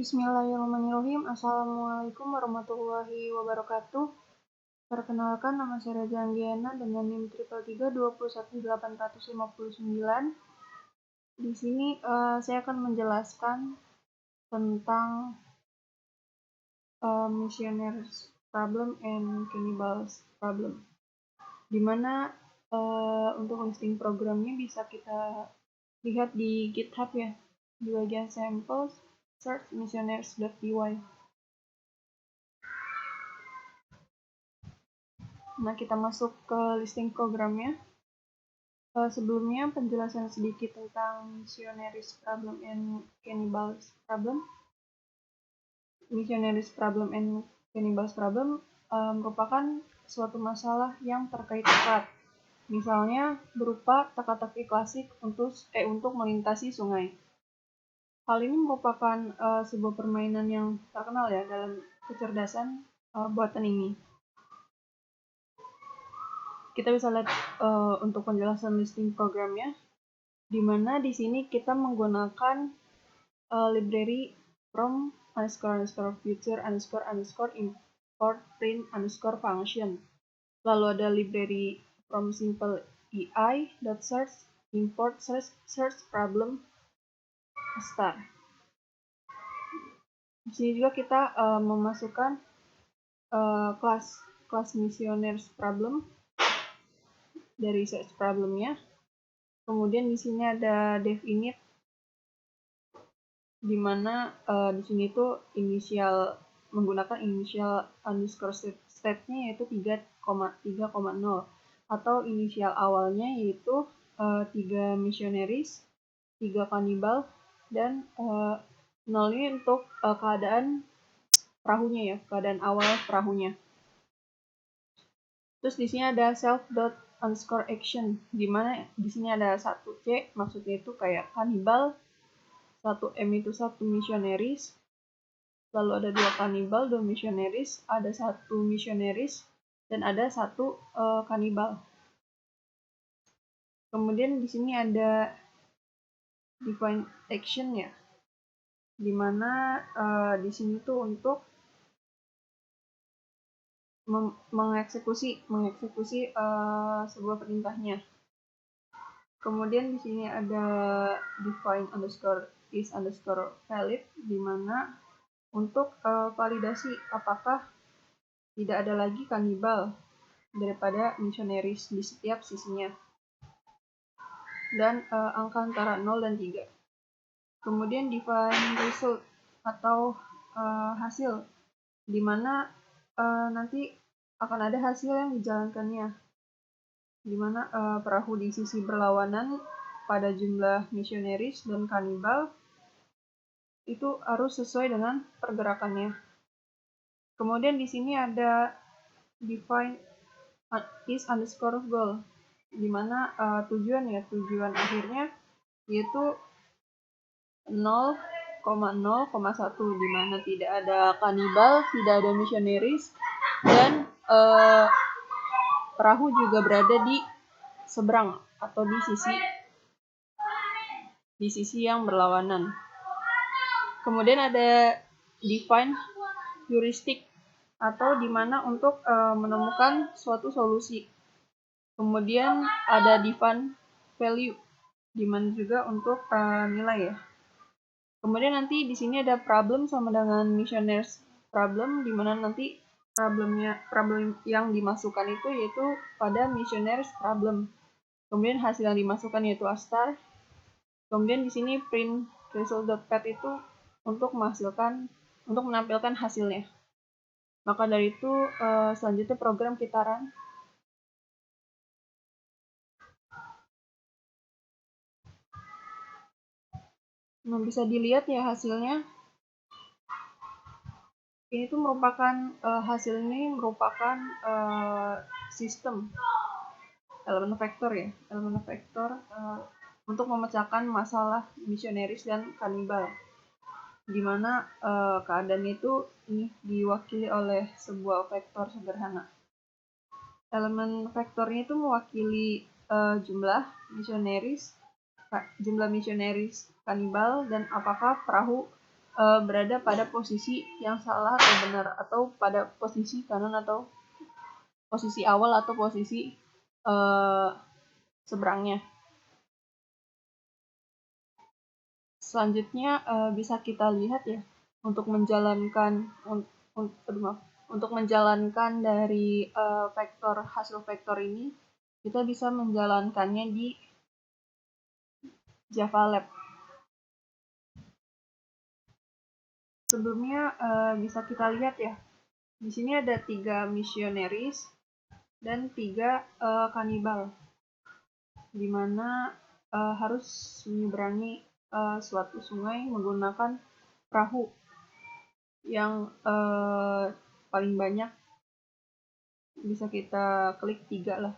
Bismillahirrahmanirrahim. Assalamualaikum warahmatullahi wabarakatuh. Perkenalkan, nama saya Raja Anggiana dengan NIM 333 21859. Di sini saya akan menjelaskan tentang missionaries problem and cannibals problem, dimana untuk listing programnya bisa kita lihat di GitHub ya, di bagian samples search missionaries.py. Nah, kita masuk ke listing programnya. Sebelumnya penjelasan sedikit tentang missionaries problem and cannibals problem. Missionaries problem and cannibals problem merupakan suatu masalah yang terkait erat. Misalnya berupa teka-teki klasik untuk melintasi sungai. Hal ini merupakan sebuah permainan yang terkenal ya dalam kecerdasan buatan ini. Kita bisa lihat untuk penjelasan listing programnya, di mana di sini kita menggunakan library from _future import print function. Lalu ada library from simple ei.search import search problem star. Di sini juga kita memasukkan kelas missionaries problem dari search problemnya. Kemudian di sini ada dev init, di mana di sini tuh menggunakan initial underscore step-nya yaitu 3,0 atau inisial awalnya yaitu 3 missionaries, 3 cannibal, dan 0 ini untuk keadaan perahunya ya, keadaan awal perahunya. Terus di sini ada self._action, di mana di sini ada 1C, maksudnya itu kayak cannibal, 1M itu 1 missionaries, lalu ada 2 cannibal, 2 missionaries, ada 1 missionaries, dan ada 1 cannibal. Kemudian di sini ada define action ya, di mana di sini tuh untuk mengeksekusi sebuah perintahnya. Kemudian di sini ada define _is_valid, di mana untuk validasi apakah tidak ada lagi cannibal daripada missionaries di setiap sisinya, dan angka antara 0 dan 3. Kemudian define result atau hasil, di mana nanti akan ada hasil yang dijalankannya, di mana perahu di sisi berlawanan pada jumlah missionaries dan cannibal itu harus sesuai dengan pergerakannya. Kemudian di sini ada define is_goal, di mana tujuan akhirnya yaitu 0,0,1, di mana tidak ada cannibal, tidak ada missionaries, dan perahu juga berada di seberang atau di sisi yang berlawanan. Kemudian ada define heuristic, atau di mana untuk menemukan suatu solusi. Kemudian ada define value, di mana juga untuk nilai ya. Kemudian nanti di sini ada problem sama dengan missionaries problem, di mana nanti problem yang dimasukkan itu yaitu pada missionaries problem. Kemudian hasil yang dimasukkan yaitu a star. Kemudian di sini print result.pad itu untuk menampilkan hasilnya. Maka dari itu selanjutnya program kita run. Nah, bisa dilihat ya hasilnya. Ini tuh merupakan hasil ini merupakan sistem elemen vektor ya, elemen vektor untuk memecahkan masalah missionaries dan cannibal, di mana keadaan itu ini diwakili oleh sebuah vektor sederhana. Elemen vektornya itu mewakili jumlah missionaries, cannibal, dan apakah perahu berada pada posisi yang salah atau benar, atau pada posisi kanan atau posisi awal atau posisi seberangnya. Selanjutnya bisa kita lihat ya, untuk menjalankan dari hasil vektor ini, kita bisa menjalankannya di Java Lab. Sebelumnya bisa kita lihat ya, di sini ada 3 missionaries dan 3 kanibal, di mana harus menyeberangi suatu sungai menggunakan perahu yang paling banyak bisa kita klik 3 lah,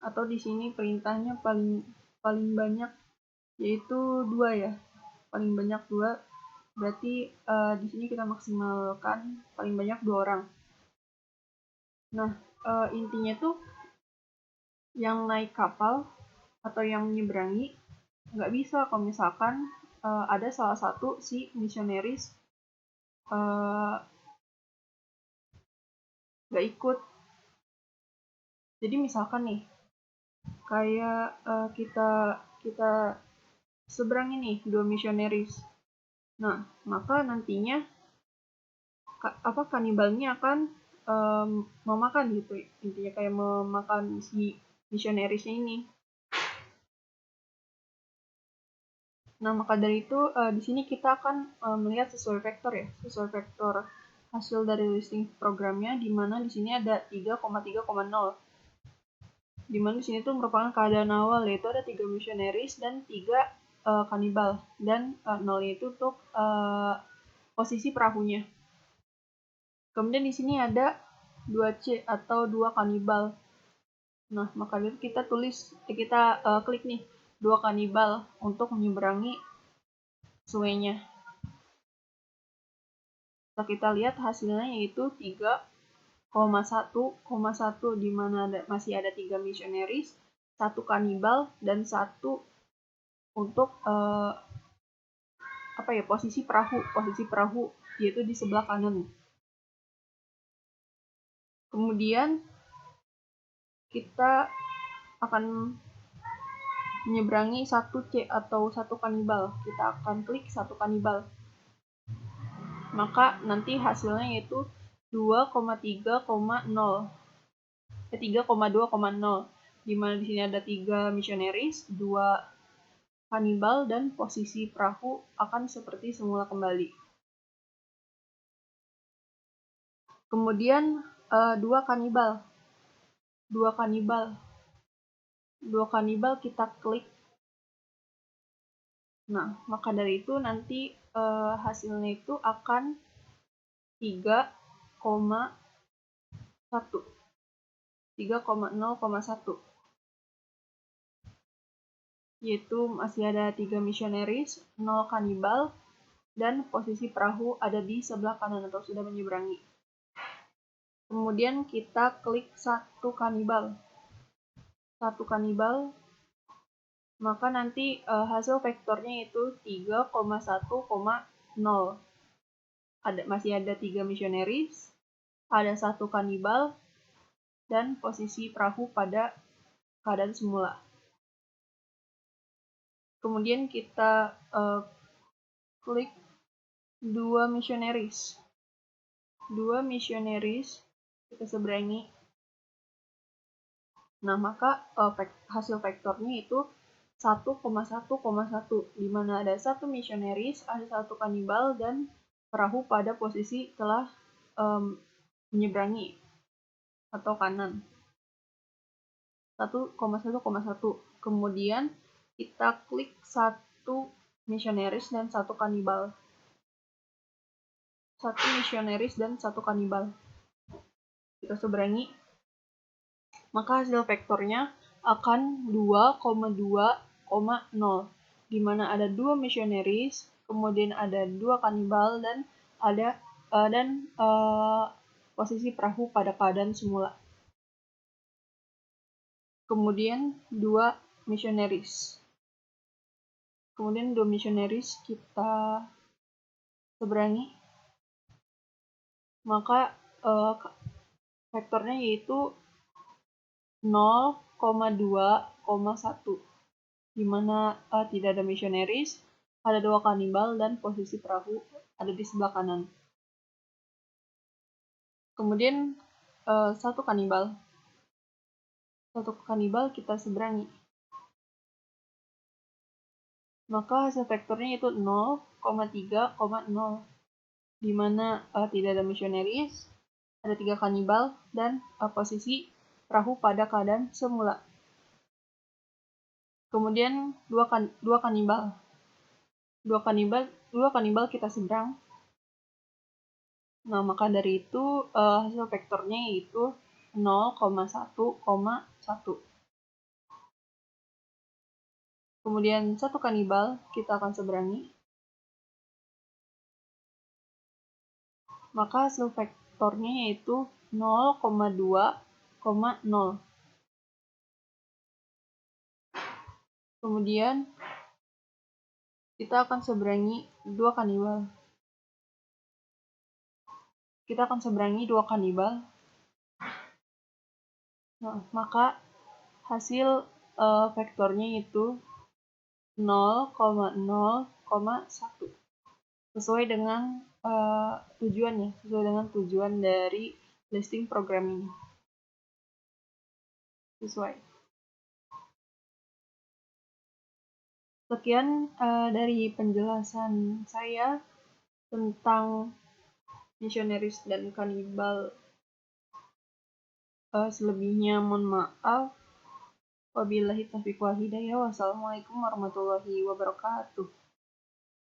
atau di sini perintahnya paling banyak yaitu 2 ya, paling banyak 2, berarti di sini kita maksimalkan paling banyak 2 orang. Nah, intinya tuh yang naik kapal atau yang menyeberangi nggak bisa kalau misalkan ada salah satu si missionaries nggak ikut. Jadi misalkan nih, kayak kita seberang ini 2 missionaries. Nah, maka nantinya kanibalnya akan memakan gitu, intinya kayak memakan si missionariesnya ini. Nah, maka dari itu di sini kita akan melihat sesuai vektor ya, sesuai vektor hasil dari listing programnya, di mana di sini ada 3,3,0, di mana di sini tuh merupakan keadaan awal, yaitu ada 3 missionaries dan 3 kanibal, dan 0 itu untuk posisi perahunya. Kemudian di sini ada 2C atau 2 kanibal. Nah, maka dari itu kita klik nih 2 kanibal untuk menyeberangi sungainya. Setelah kita lihat hasilnya yaitu 3,1,1, di mana masih ada 3 missionaries, 1 kanibal, dan 1 untuk posisi perahu yaitu di sebelah kanan. Kemudian kita akan menyeberangi 1C atau 1 kanibal. Kita akan klik 1 kanibal. Maka nanti hasilnya yaitu 3,2,0, di mana di sini ada 3 missionaries, 2 kanibal, dan posisi perahu akan seperti semula kembali. Kemudian 2 kanibal kita klik. Nah, maka dari itu nanti hasilnya itu akan 3,0,1, yaitu masih ada 3 missionaries, 0 kanibal, dan posisi perahu ada di sebelah kanan atau sudah menyeberangi. Kemudian kita klik 1 kanibal, maka nanti hasil vektornya itu 3,1,0. Masih ada 3 missionaries, ada 1 kanibal, dan posisi perahu pada keadaan semula. Kemudian kita klik 2 missionaries, kita seberangi. Nah, maka hasil vektornya itu 1,1,1, di mana ada 1 missionaries, ada 1 kanibal, dan perahu pada posisi telah menyeberangi atau kanan. 1,1,1. Kemudian kita klik 1 missionaries dan 1 kanibal. 1 missionaries dan 1 kanibal. Kita seberangi. Maka hasil vektornya akan 2,2,0, di mana ada 2 missionaries, kemudian ada 2 kanibal, dan ada posisi perahu pada keadaan semula. Kemudian 2 missionaries. Kita seberangi, maka vektornya yaitu 0,2,1, di mana tidak ada missionaries, ada 2 kanibal, dan posisi perahu ada di sebelah kanan. Kemudian satu kanibal kita seberangi, maka hasil vektornya itu 0,3,0, di mana tidak ada missionaries, ada 3 kanibal, dan posisi perahu pada keadaan semula. Kemudian dua kanibal kita seberang. Nah, maka dari itu hasil vektornya yaitu 0,1,1. Kemudian satu kanibal kita akan seberangi, maka hasil vektornya yaitu 0,2,0. Kemudian kita akan seberangi dua kanibal. Nah, maka hasil vektornya itu 0,0,1. Sesuai dengan tujuan dari listing program ini. Sesuai. Sekian dari penjelasan saya tentang missionaries dan kanibal. Selebihnya mohon maaf. Wabillahi taufiq wal hidayah. Wassalamualaikum warahmatullahi wabarakatuh.